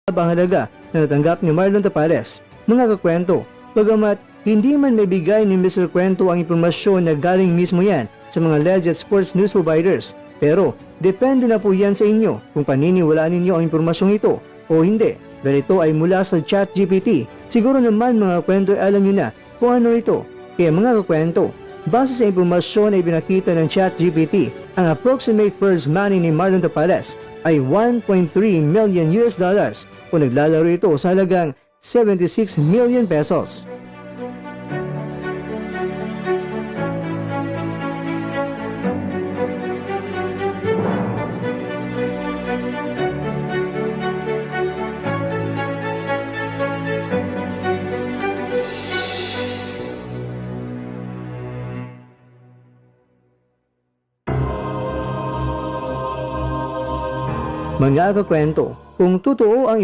mababang halaga na natanggap ni Marlon Tapales. Mga kakwento, bagamat hindi man may bigay ni Mr. Kwento ang impormasyon na galing mismo yan sa mga alleged sports news providers, pero depende na po yan sa inyo kung paniniwalaan ninyo ang impormasyong ito o hindi. Dahil ito ay mula sa ChatGPT, siguro naman mga kwento ay alam nyo na kung ano ito. Kaya mga kakwento, base sa impormasyon na ibinakita ng ChatGPT, ang approximate purse money ni Marlon Tapales ay $1.3 million kung naglalaro ito sa halagang 76 million pesos. Mga kakwento, kung totoo ang